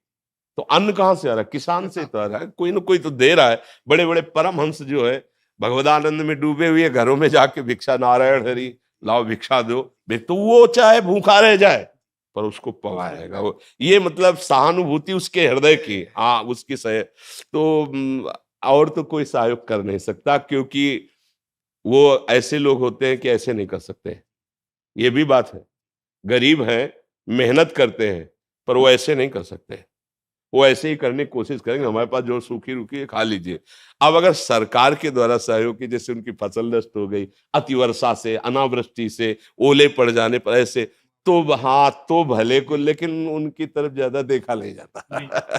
तो अन्न कहाँ से आ रहा है, किसान से तो आ रहा है, कोई ना कोई तो दे रहा है। बड़े बड़े परमहंस जो है भगवदानंद में डूबे हुए घरों में जाके भिक्षा, नारायण हरि लाओ भिक्षा दो, तो वो चाहे भूखा रह जाए पर उसको पवाएगा वो। ये मतलब सहानुभूति उसके हृदय की, हाँ उसकी सह। तो और तो कोई सहयोग कर नहीं सकता, क्योंकि वो ऐसे लोग होते हैं कि ऐसे नहीं कर सकते। ये भी बात है, गरीब हैं, मेहनत करते हैं, पर वो ऐसे नहीं कर सकते। वो ऐसे ही करने की कोशिश करेंगे, हमारे पास जो सूखी रुकी है खा लीजिए। अब अगर सरकार के द्वारा सहयोग की, जैसे उनकी फसल नष्ट हो गई अतिवर्षा से, अनावृष्टि से, ओले पड़ जाने पर, ऐसे तो हाँ तो भले को, लेकिन उनकी तरफ ज्यादा देखा नहीं जाता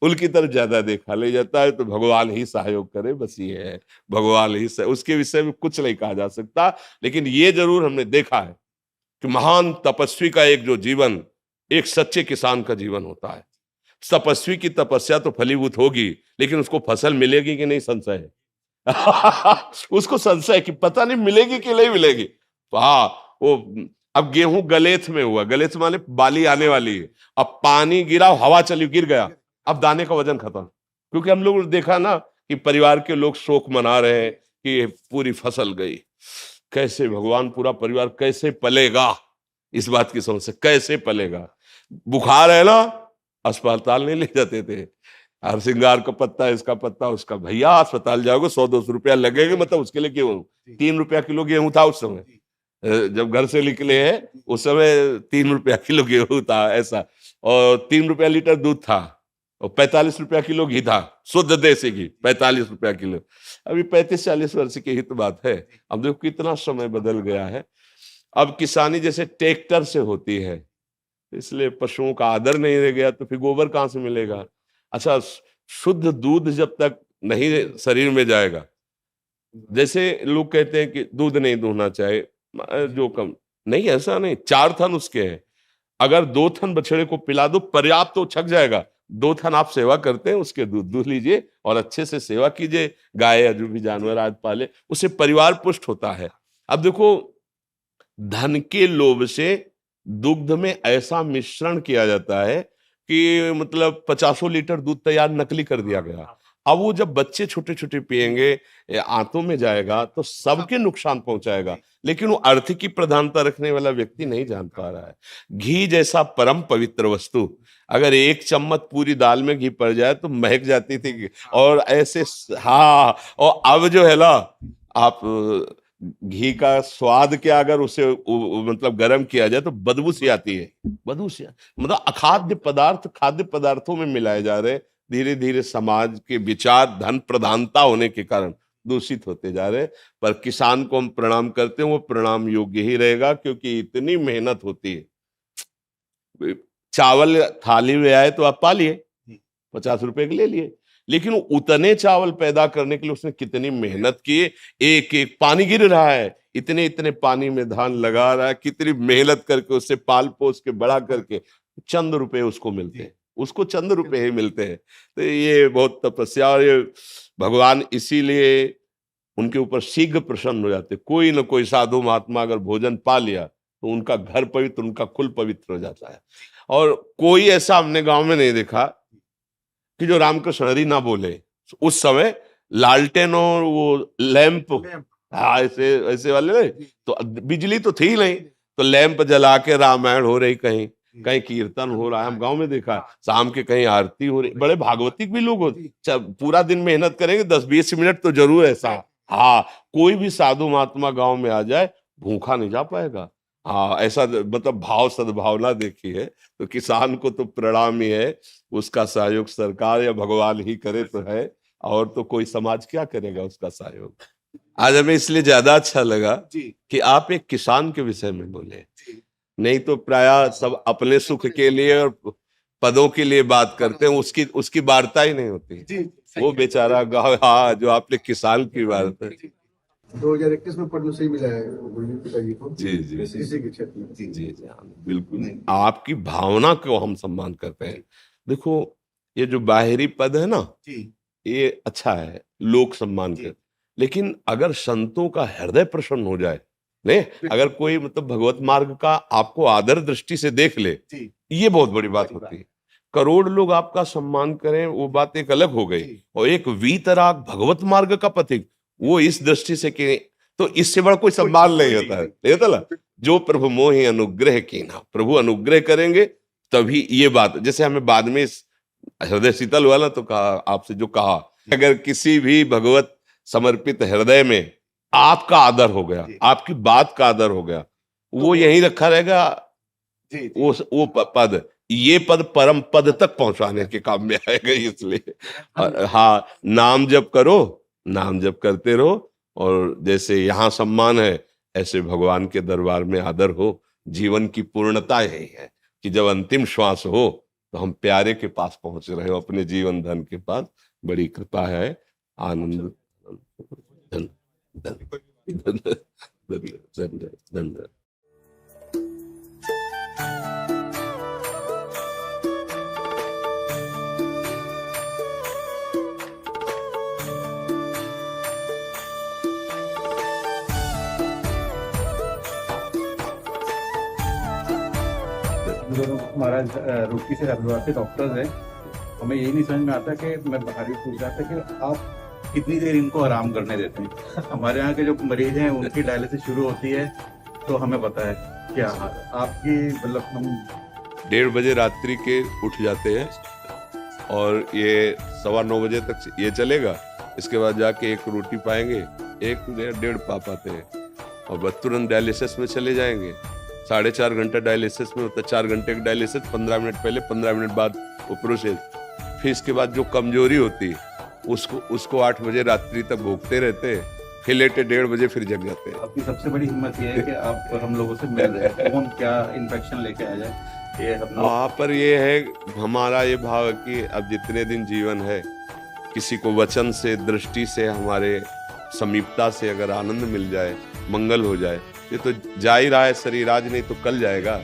उनकी तरफ ज्यादा देखा नहीं जाता है। तो भगवान ही सहयोग करे, बस ये है, भगवान ही उसके विषय में कुछ नहीं कहा जा सकता। लेकिन ये जरूर हमने देखा है कि महान तपस्वी का एक जो जीवन, एक सच्चे किसान का जीवन होता है। तपस्वी की तपस्या तो फलीभूत होगी, लेकिन उसको फसल मिलेगी कि नहीं, संशय है उसको संशय कि पता नहीं मिलेगी कि नहीं मिलेगी। तो हाँ, वो अब गेहूं गलेथ में हुआ, गलेथ माने बाली आने वाली है, अब पानी गिरा, हवा चली, गिर गया, अब दाने का वजन खत्म। क्योंकि हम लोग देखा ना कि परिवार के लोग शोक मना रहे हैं कि पूरी फसल गई। कैसे भगवान पूरा परिवार कैसे पलेगा, इस बात की समस्या, कैसे पलेगा। बुखार है ना, अस्पताल नहीं ले जाते थे, हर श्रृंगार का पत्ता, इसका पत्ता, उसका, भैया अस्पताल जाओगे 100-200 रुपया लगेगा, मतलब उसके लिए गेहूं 3 रुपया किलो गेहूं था उस समय, जब घर से निकले हैं उस समय 3 रुपया किलो गेहूं था ऐसा, और 3 रुपया लीटर दूध था, और 45 रुपया किलो घी था, शुद्ध देसी घी 45 रुपया किलो। अभी 35-40 वर्ष की ही तो बात है। अब देखो कितना समय बदल गया है। अब किसानी जैसे ट्रैक्टर से होती है, इसलिए पशुओं का आदर नहीं रह गया, तो फिर गोबर कहाँ से मिलेगा। अच्छा, शुद्ध दूध जब तक नहीं शरीर में जाएगा, जैसे लोग कहते हैं कि दूध नहीं दूहना चाहिए, जो कम नहीं, ऐसा नहीं, 4 थन उसके हैं, अगर 2 थन बछड़े को पिला दो पर्याप्त, तो छक जाएगा। 2 थन आप सेवा करते हैं, उसके दूध दूह लीजिए और अच्छे से सेवा कीजिए, गाय या जो भी जानवर आज पाले, उससे परिवार पुष्ट होता है। अब देखो, धन के लोभ से दुग्ध में ऐसा मिश्रण किया जाता है कि मतलब 50 लीटर दूध तैयार नकली कर दिया गया। अब वो जब बच्चे छोटे छोटे पिएंगे, आंतों में जाएगा तो सबके नुकसान पहुंचाएगा, लेकिन वो अर्थ की प्रधानता रखने वाला व्यक्ति नहीं जान पा रहा है। घी जैसा परम पवित्र वस्तु, अगर 1 चम्मच पूरी दाल में घी पड़ जाए तो महक जाती थी, और ऐसे, हाँ, और अब जो है ना, आप घी का स्वाद क्या, अगर उसे मतलब गर्म किया जाए तो बदबू सी आती है, बदबू सी, मतलब अखाद्य पदार्थ खाद्य पदार्थों में मिलाए जा रहे। धीरे धीरे समाज के विचार धन प्रधानता होने के कारण दूषित होते जा रहे हैं। पर किसान को हम प्रणाम करते हैं, वो प्रणाम योग्य ही रहेगा, क्योंकि इतनी मेहनत होती है। चावल थाली में आए तो आप पा लिए, 50 रुपए के ले लिए, लेकिन उतने चावल पैदा करने के लिए उसने कितनी मेहनत की। एक एक पानी गिर रहा है, इतने इतने पानी में धान लगा रहा है, कितनी मेहनत करके उससे पाल पोस के बड़ा करके चंद रुपए उसको मिलते हैं, उसको चंद रुपए ही मिलते हैं। तो ये बहुत तपस्या, और ये भगवान इसीलिए उनके ऊपर शीघ्र प्रसन्न हो जाते। कोई ना कोई साधु महात्मा अगर भोजन पा लिया तो उनका घर पवित्र, उनका कुल पवित्र हो जाता है। और कोई ऐसा हमने गांव में नहीं देखा कि जो रामकृष्ण हरि ना बोले। उस समय लालटेन और वो लैंप, हाँ ऐसे ऐसे वाले नहीं, तो बिजली तो थी नहीं, तो लैंप जला के रामायण हो रही, कहीं कहीं कीर्तन हो रहा है, हम गांव में देखा, शाम के कहीं आरती हो रही। बड़े भागवतिक भी लोग होते, पूरा दिन मेहनत करेंगे, 10-20 मिनट तो जरूर ऐसा। हाँ, कोई भी साधु महात्मा गांव में आ जाए भूखा नहीं जा पाएगा। हाँ, ऐसा मतलब भाव सद्भावना देखी है। तो किसान को तो प्रणाम ही है, उसका सहयोग सरकार या भगवान ही करे तो है, और तो कोई समाज क्या करेगा उसका सहयोग। आज हमें इसलिए ज्यादा अच्छा लगा कि आप एक किसान के विषय में बोले, नहीं तो प्राय सब अपने सुख के लिए और पदों के लिए बात करते हैं, उसकी वार्ता ही नहीं होती। वो बेचारा गाँव, हाँ, जो आपने किसान की बात है। 2021 में पद्मश्री मिला है गुरमीत पिताजी को। जी जी इसी के क्षेत्र में। जी जी, हाँ, बिल्कुल। आपकी भावना को हम सम्मान करते हैं। देखो, ये जो बाहरी पद है ना, ये अच्छा है, लोक सम्मान कर, लेकिन अगर संतों का हृदय प्रसन्न हो जाए, नहीं, अगर कोई मतलब भगवत मार्ग का आपको आदर दृष्टि से देख ले, ये बहुत बड़ी बात होती है। करोड़ लोग आपका सम्मान करें, वो बात एक अलग हो गई, और एक वीतराग भगवत मार्ग का पथिक, वो इस दृष्टि से कि तो इससे बड़ा कोई सम्मान नहीं होता है। नहीं होता ना, जो प्रभु मोहि अनुग्रह कीना, प्रभु अनुग्रह करेंगे तभी ये बात। जैसे हमें बाद में हृदय शीतल वाला तो कहा, आपसे जो कहा, अगर किसी भी भगवत समर्पित हृदय में आपका आदर हो गया, आपकी बात का आदर हो गया, वो यहीं रखा रहेगा। वो पद, ये पद परम पद तक पहुंचाने के काम में आएगा। इसलिए हाँ, नाम जप करो, नाम जप करते रहो, और जैसे यहाँ सम्मान है ऐसे भगवान के दरबार में आदर हो। जीवन की पूर्णता यही है कि जब अंतिम श्वास हो तो हम प्यारे के पास पहुंच रहे हो, अपने जीवन धन के पास। बड़ी कृपा है, आनंद। धन्यवाद। महाराज रुड़की से हरिद्वार से डॉक्टर्स हैं, हमें यही नहीं समझ में आता कि मैं बाहरी पूछ रहा था कि आप कितनी देर इनको आराम करने देते हैं। हमारे यहाँ के जो मरीज हैं उनकी डायलिसिस शुरू होती है तो हमें पता है क्या आपकी, मतलब हम 1:30 बजे रात्रि के उठ जाते हैं, और ये 9:15 बजे तक ये चलेगा। इसके बाद जाके एक रोटी पाएंगे, 1-1.5 पा पाते हैं, और बस तुरंत डायलिसिस में चले जाएंगे। 4.5 घंटा डायलिसिस में होता है, 4 घंटे का डायलिसिस, 15 मिनट पहले, 15 मिनट बाद वो प्रोसेस। फिर इसके बाद जो कमजोरी होती है उसको 8 बजे रात्रि तक भोगते रहते हैं, फिर लेटे 1:30 बजे फिर जग जाते हैं। आपकी सबसे बड़ी हिम्मत ये है कि आप हम लोगों से मिल रहे हैं, कौन क्या इन्फेक्शन लेके आ जाए, ये हम लोग। वहाँ पर ये है हमारा ये भाव है कि अब जितने दिन जीवन है, किसी को वचन से, दृष्टि से, हमारे समीपता से अगर आनंद मिल जाए, मंगल हो जाए, ये तो जा ही रहा है शरीर, आज नहीं तो कल जाएगा।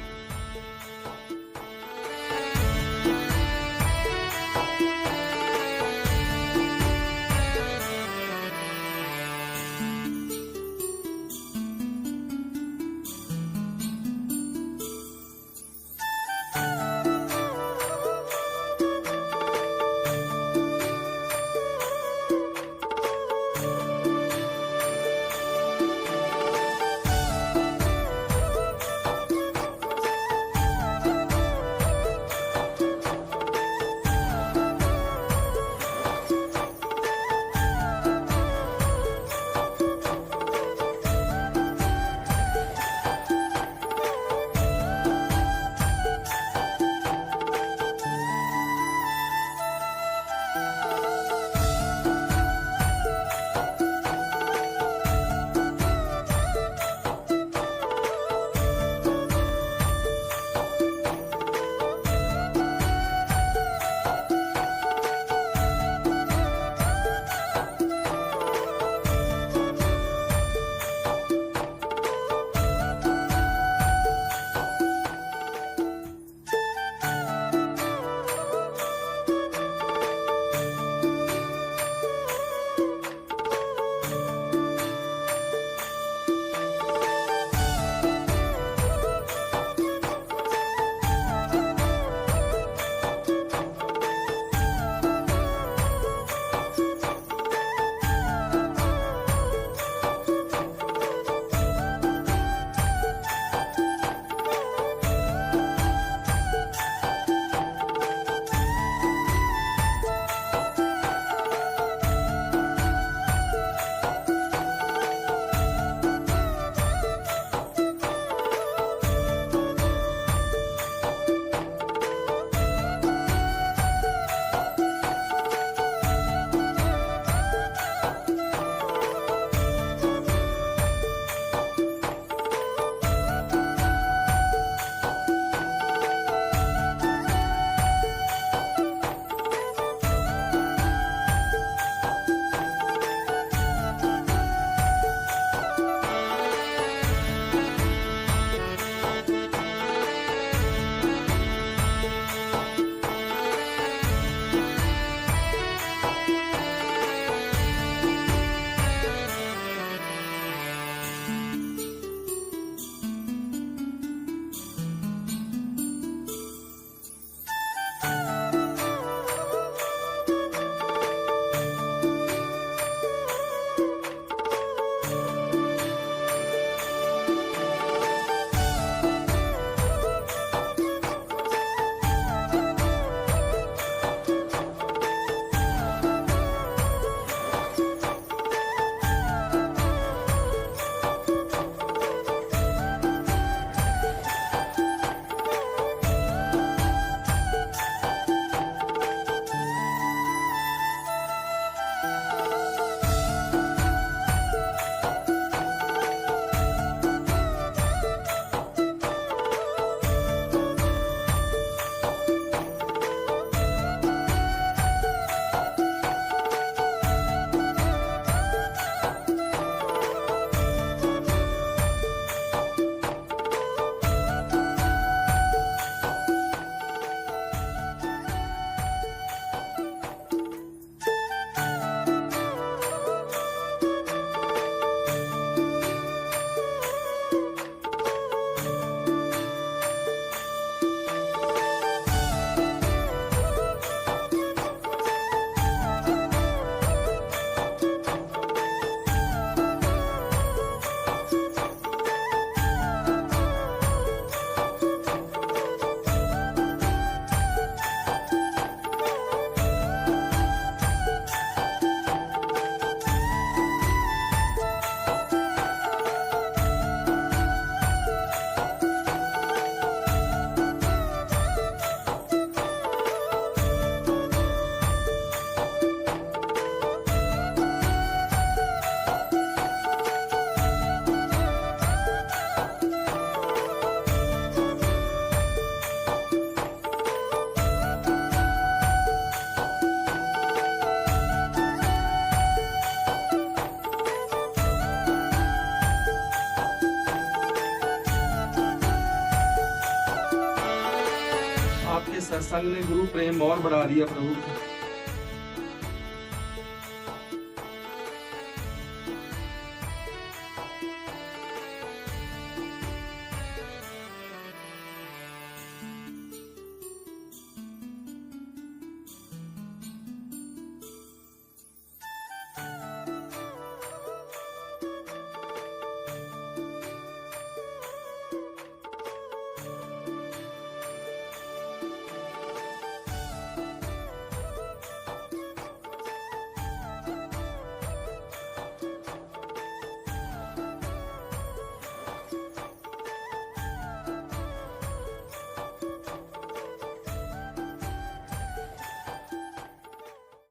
सत्संग ने गुरु प्रेम और बढ़ा दिया प्रभु।